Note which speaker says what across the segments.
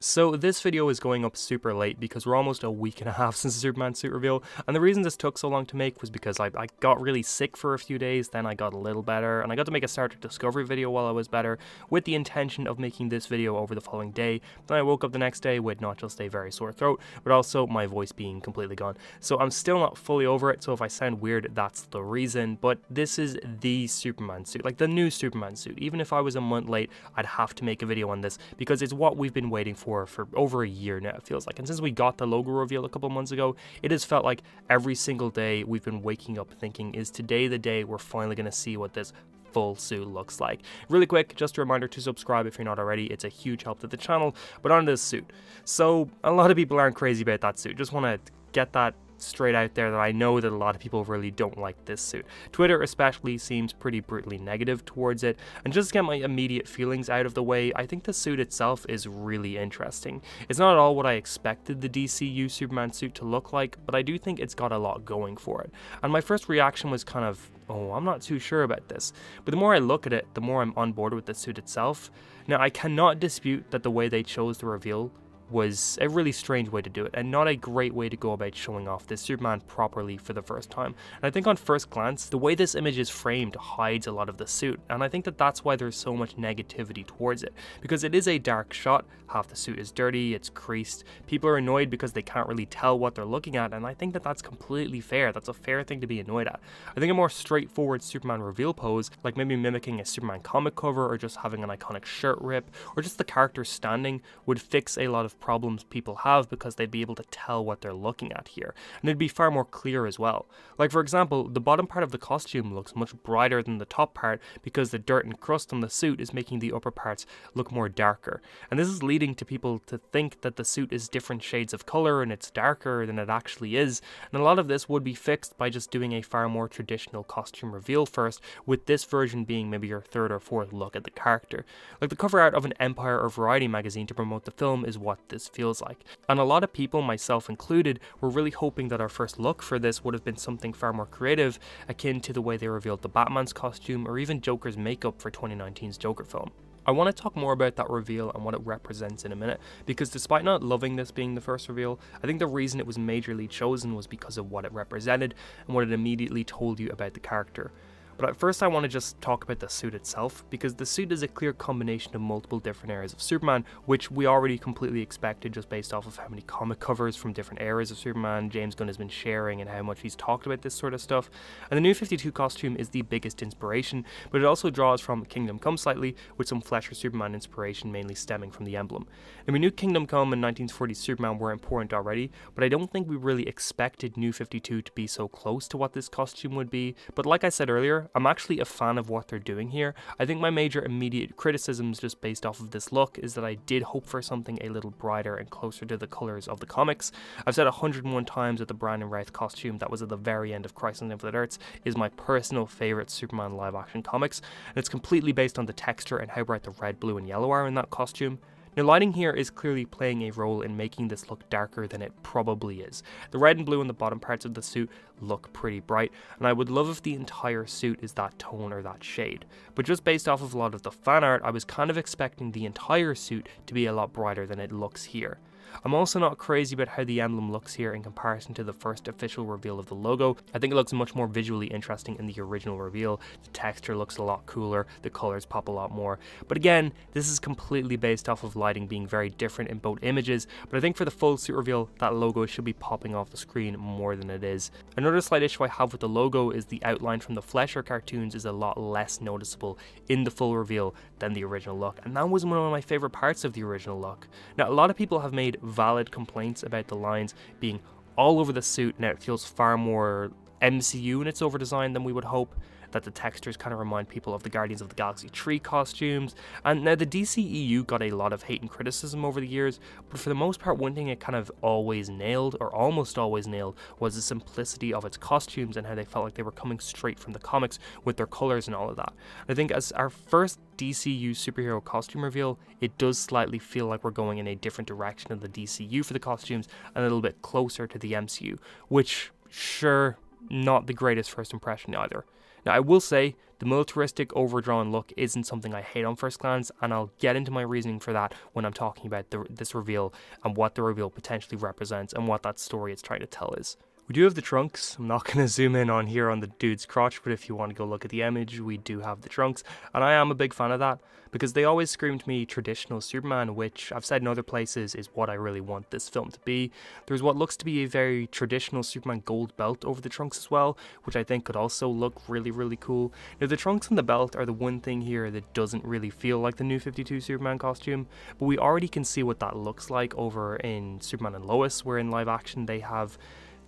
Speaker 1: So this video is going up super late because we're almost a week and a half since the Superman suit reveal, and the reason this took so long to make was because I got really sick for a few days, then I got a little better, and I got to make a Star Trek Discovery video while I was better, with the intention of making this video over the following day. Then I woke up the next day with not just a very sore throat, but also my voice being completely gone. So I'm still not fully over it, so if I sound weird, that's the reason, but this is the Superman suit, like the new Superman suit. Even if I was a month late, I'd have to make a video on this, because it's what we've been waiting for over a year now, it feels like. And since we got the logo reveal a couple months ago, it has felt like every single day we've been waking up thinking, is today the day we're finally going to see what this full suit looks like? Really quick, just a reminder to subscribe if you're not already. It's a huge help to the channel. But on this suit, so a lot of people aren't crazy about that suit. Just want to get that straight out there, that I know that a lot of people really don't like this suit. Twitter especially seems pretty brutally negative towards it, and just to get my immediate feelings out of the way, I think the suit itself is really interesting. It's not at all what I expected the DCU Superman suit to look like, but I do think it's got a lot going for it. And my first reaction was kind of, oh, I'm not too sure about this. But the more I look at it, the more I'm on board with the suit itself. Now, I cannot dispute that the way they chose to reveal was a really strange way to do it, and not a great way to go about showing off this Superman properly for the first time. And I think on first glance, the way this image is framed hides a lot of the suit, and I think that that's why there's so much negativity towards it, because it is a dark shot, half the suit is dirty, it's creased, people are annoyed because they can't really tell what they're looking at, and I think that that's completely fair. That's a fair thing to be annoyed at. I think a more straightforward Superman reveal pose, like maybe mimicking a Superman comic cover, or just having an iconic shirt rip, or just the character standing, would fix a lot of problems people have, because they'd be able to tell what they're looking at here, and it'd be far more clear as well. Like, for example, the bottom part of the costume looks much brighter than the top part because the dirt and crust on the suit is making the upper parts look more darker, and this is leading to people to think that the suit is different shades of color and it's darker than it actually is. And a lot of this would be fixed by just doing a far more traditional costume reveal first, with this version being maybe your third or fourth look at the character. Like the cover art of an Empire or Variety magazine to promote the film is what this feels like. And a lot of people, myself included, were really hoping that our first look for this would have been something far more creative, akin to the way they revealed the Batman's costume or even Joker's makeup for 2019's Joker film. I want to talk more about that reveal and what it represents in a minute, because despite not loving this being the first reveal, I think the reason it was majorly chosen was because of what it represented and what it immediately told you about the character. But at first I want to just talk about the suit itself, because the suit is a clear combination of multiple different eras of Superman, which we already completely expected just based off of how many comic covers from different eras of Superman James Gunn has been sharing and how much he's talked about this sort of stuff. And the New 52 costume is the biggest inspiration, but it also draws from Kingdom Come slightly, with some Fleischer Superman inspiration mainly stemming from the emblem. And we knew Kingdom Come and 1940s Superman were important already, but I don't think we really expected New 52 to be so close to what this costume would be. But like I said earlier, I'm actually a fan of what they're doing here. I think my major immediate criticisms just based off of this look is that I did hope for something a little brighter and closer to the colors of the comics. I've said 101 times that the Brandon Routh costume that was at the very end of Crisis on Infinite Earths is my personal favourite Superman live action comics, and it's completely based on the texture and how bright the red, blue and yellow are in that costume. Now, lighting here is clearly playing a role in making this look darker than it probably is. The red and blue in the bottom parts of the suit look pretty bright, and I would love if the entire suit is that tone or that shade. But just based off of a lot of the fan art, I was kind of expecting the entire suit to be a lot brighter than it looks here. I'm also not crazy about how the emblem looks here in comparison to the first official reveal of the logo. I think it looks much more visually interesting in the original reveal. The texture looks a lot cooler, the colors pop a lot more. But again, this is completely based off of lighting being very different in both images, but I think for the full suit reveal, that logo should be popping off the screen more than it is. Another slight issue I have with the logo is the outline from the Fleischer cartoons is a lot less noticeable in the full reveal than the original look, and that was one of my favorite parts of the original look. Now, a lot of people have made valid complaints about the lines being all over the suit. Now it feels far more MCU in its over design than we would hope, that the textures kind of remind people of the Guardians of the Galaxy 3 costumes. And now the DCEU got a lot of hate and criticism over the years, but for the most part one thing it kind of always nailed, or almost always nailed, was the simplicity of its costumes and how they felt like they were coming straight from the comics with their colors and all of that. I think as our first DCU superhero costume reveal, it does slightly feel like we're going in a different direction of the DCU for the costumes, and a little bit closer to the MCU, which, sure, not the greatest first impression either. Now, I will say, the militaristic overdrawn look isn't something I hate on first glance, and I'll get into my reasoning for that when I'm talking about this reveal and what the reveal potentially represents and what that story it's trying to tell is. We do have the trunks. I'm not going to zoom in on here on the dude's crotch, but if you want to go look at the image, we do have the trunks, and I am a big fan of that, because they always scream to me traditional Superman, which I've said in other places is what I really want this film to be. There's what looks to be a very traditional Superman gold belt over the trunks as well, which I think could also look really, really cool. Now, the trunks and the belt are the one thing here that doesn't really feel like the New 52 Superman costume, but we already can see what that looks like over in Superman and Lois, where in live action they have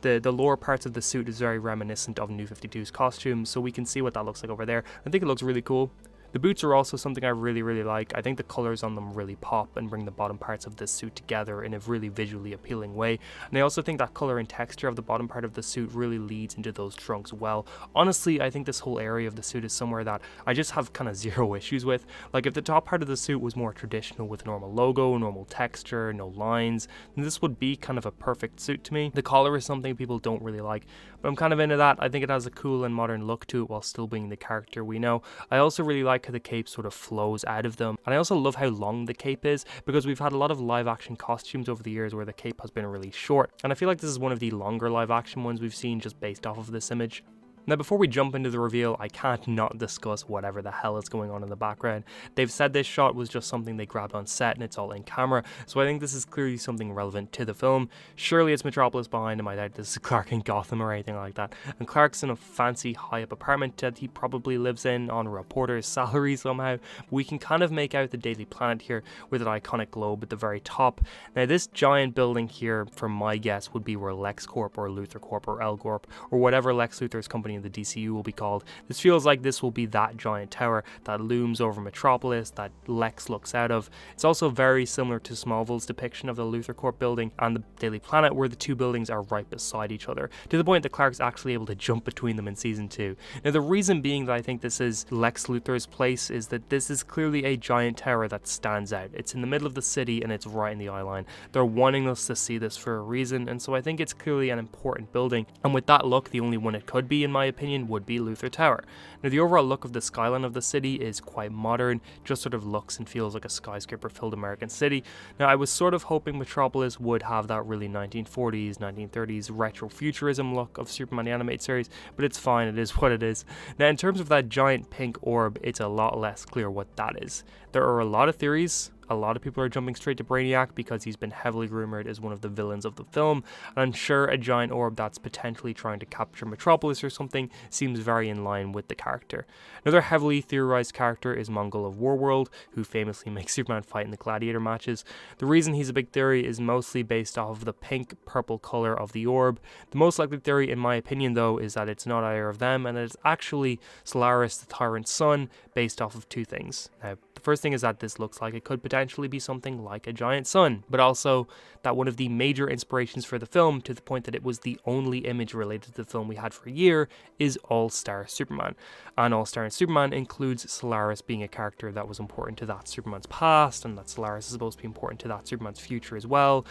Speaker 1: the lower parts of the suit is very reminiscent of New 52's costume, so we can see what that looks like over there. I think it looks really cool. The boots are also something I really, really like. I think the colours on them really pop and bring the bottom parts of this suit together in a really visually appealing way. And I also think that colour and texture of the bottom part of the suit really leads into those trunks well. Honestly, I think this whole area of the suit is somewhere that I just have kind of zero issues with. Like, if the top part of the suit was more traditional with a normal logo, normal texture, no lines, then this would be kind of a perfect suit to me. The collar is something people don't really like, but I'm kind of into that. I think it has a cool and modern look to it while still being the character we know. I also really like how the cape sort of flows out of them, and I also love how long the cape is, because we've had a lot of live action costumes over the years where the cape has been really short, and I feel like this is one of the longer live action ones we've seen just based off of this image. Now, before we jump into the reveal, I can't not discuss whatever the hell is going on in the background. They've said this shot was just something they grabbed on set and it's all in camera, so I think this is clearly something relevant to the film. Surely it's Metropolis behind him. I doubt this is Clark in Gotham or anything like that. And Clark's in a fancy high-up apartment that he probably lives in on a reporter's salary somehow. But we can kind of make out the Daily Planet here with an iconic globe at the very top. Now, this giant building here, from my guess, would be where LexCorp or Luthor Corp or L-Corp or whatever Lex Luthor's company in the DCU will be called. This feels like this will be that giant tower that looms over Metropolis that Lex looks out of. It's also very similar to Smallville's depiction of the Luthor Corp building and the Daily Planet, where the two buildings are right beside each other, to the point that Clark's actually able to jump between them in season 2. Now, the reason being that I think this is Lex Luthor's place is that this is clearly a giant tower that stands out. It's in the middle of the city and it's right in the eye line. They're wanting us to see this for a reason, and so I think it's clearly an important building, and with that look, the only one it could be, in my opinion, would be Luthor Tower. Now, the overall look of the skyline of the city is quite modern, just sort of looks and feels like a skyscraper-filled American city. Now, I was sort of hoping Metropolis would have that really 1940s, 1930s retro-futurism look of Superman the Animated Series, but it's fine, it is what it is. Now, in terms of that giant pink orb, it's a lot less clear what that is. There are a lot of theories. A lot of people are jumping straight to Brainiac because he's been heavily rumored as one of the villains of the film, and I'm sure a giant orb that's potentially trying to capture Metropolis or something seems very in line with the character. Another heavily theorized character is Mongol of Warworld, who famously makes Superman fight in the gladiator matches. The reason he's a big theory is mostly based off of the pink-purple color of the orb. The most likely theory, in my opinion, though, is that it's not either of them, and that it's actually Solaris, the Tyrant's son, based off of two things. Now, the first thing is that this looks like it could potentially be something like a giant sun, but also that one of the major inspirations for the film, to the point that it was the only image related to the film we had for a year, is All-Star Superman. And All-Star Superman includes Solaris being a character that was important to that Superman's past, and that Solaris is supposed to be important to that Superman's future as well.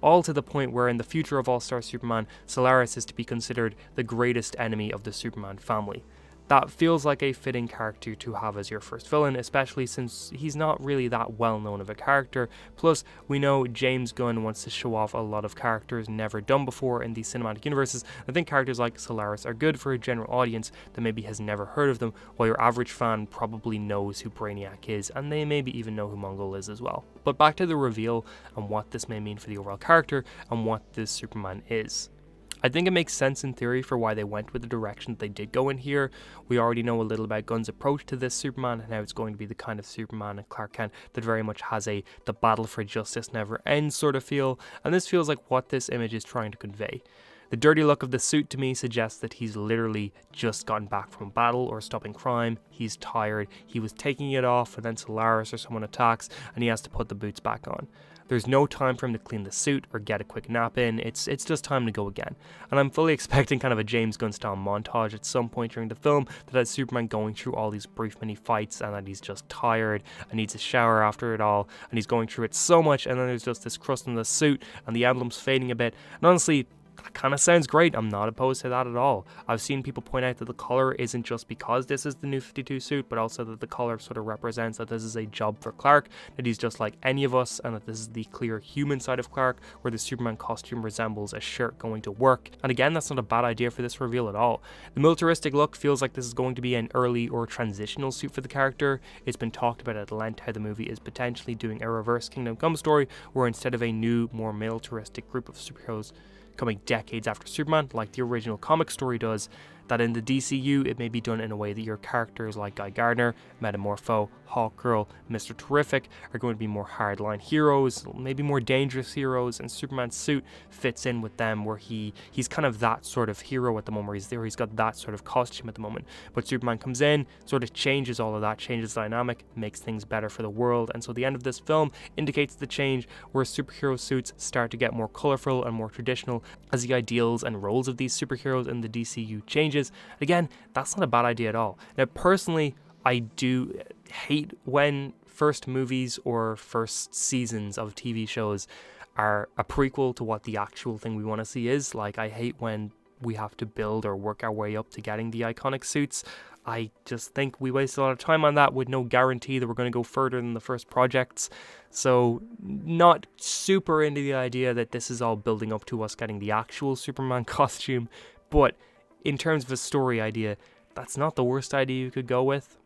Speaker 1: All to the point where in the future of All-Star Superman, Solaris is to be considered the greatest enemy of the Superman family. That feels like a fitting character to have as your first villain, especially since he's not really that well known of a character. Plus, we know James Gunn wants to show off a lot of characters never done before in these cinematic universes. I think characters like Solaris are good for a general audience that maybe has never heard of them, while your average fan probably knows who Brainiac is, and they maybe even know who Mongol is as well. But back to the reveal and what this may mean for the overall character and what this Superman is. I think it makes sense in theory for why they went with the direction that they did go in here. We already know a little about Gunn's approach to this Superman and how it's going to be the kind of Superman and Clark Kent that very much has the battle for justice never ends sort of feel, and this feels like what this image is trying to convey. The dirty look of the suit to me suggests that he's literally just gotten back from battle or stopping crime. He's tired, he was taking it off, and then Solaris or someone attacks and he has to put the boots back on. There's no time for him to clean the suit or get a quick nap in, it's just time to go again. And I'm fully expecting kind of a James Gunn style montage at some point during the film that has Superman going through all these brief mini fights and that he's just tired and needs a shower after it all, and he's going through it so much, and then there's just this crust on the suit and the emblem's fading a bit, and honestly, That kind of sounds great. I'm not opposed to that at all. I've seen people point out that the collar isn't just because this is the New 52 suit, but also that the collar sort of represents that this is a job for Clark, that he's just like any of us, and that this is the clear human side of Clark, where the Superman costume resembles a shirt going to work. And again, that's not a bad idea for this reveal at all. The militaristic look feels like this is going to be an early or transitional suit for the character. It's been talked about at length how the movie is potentially doing a reverse Kingdom Come story, where instead of a new, more militaristic group of superheroes coming decades after Superman, like the original comic story does, that in the DCU it may be done in a way that your characters like Guy Gardner, Metamorpho, Hawkgirl, Mr. Terrific are going to be more hardline heroes, maybe more dangerous heroes, and Superman's suit fits in with them, where he's kind of that sort of hero at the moment, where he's got that sort of costume at the moment. But Superman comes in, sort of changes all of that, changes the dynamic, makes things better for the world, and so the end of this film indicates the change where superhero suits start to get more colourful and more traditional as the ideals and roles of these superheroes in the DCU changes. Again, that's not a bad idea at all. Now, personally, I do hate when first movies or first seasons of TV shows are a prequel to what the actual thing we want to see is. Like, I hate when we have to build or work our way up to getting the iconic suits. I just think we waste a lot of time on that with no guarantee that we're going to go further than the first projects. So, not super into the idea that this is all building up to us getting the actual Superman costume, but in terms of a story idea, that's not the worst idea you could go with.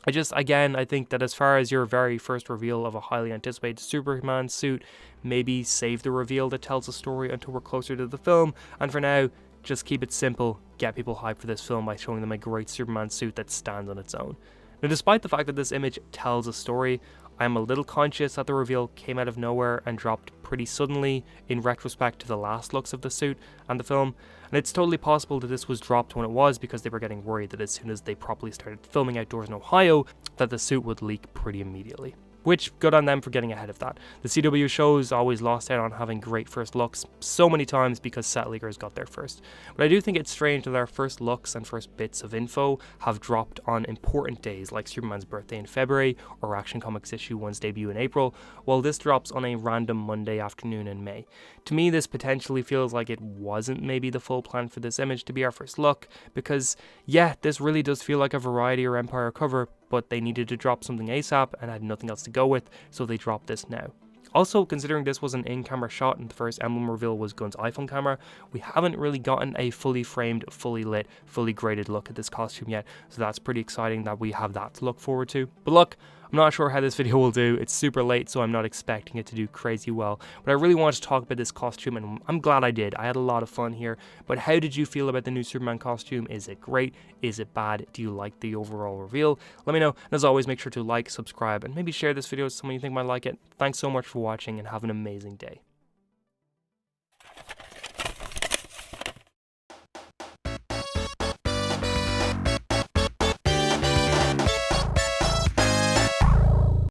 Speaker 1: I think that as far as your very first reveal of a highly anticipated Superman suit, maybe save the reveal that tells a story until we're closer to the film, and for now, just keep it simple, get people hyped for this film by showing them a great Superman suit that stands on its own. Now, despite the fact that this image tells a story, I am a little conscious that the reveal came out of nowhere and dropped pretty suddenly in retrospect to the last looks of the suit and the film, and it's totally possible that this was dropped when it was because they were getting worried that as soon as they properly started filming outdoors in Ohio, that the suit would leak pretty immediately. Which, good on them for getting ahead of that. The CW shows always lost out on having great first looks so many times because set leakers got there first. But I do think it's strange that our first looks and first bits of info have dropped on important days like Superman's birthday in February or Action Comics issue 1's debut in April, while this drops on a random Monday afternoon in May. To me, this potentially feels like it wasn't maybe the full plan for this image to be our first look, because yeah, this really does feel like a Variety or Empire cover, but they needed to drop something ASAP and had nothing else to go with, so they dropped this now. Also, considering this was an in-camera shot and the first emblem reveal was Gunn's iPhone camera, we haven't really gotten a fully framed, fully lit, fully graded look at this costume yet, so that's pretty exciting that we have that to look forward to. But look, I'm not sure how this video will do. It's super late, so I'm not expecting it to do crazy well, but I really wanted to talk about this costume, and I'm glad I did. I had a lot of fun here. But how did you feel about the new Superman costume? Is it great? Is it bad? Do you like the overall reveal? Let me know, and as always, make sure to like, subscribe, and maybe share this video with someone you think might like it. Thanks so much for watching, and have an amazing day.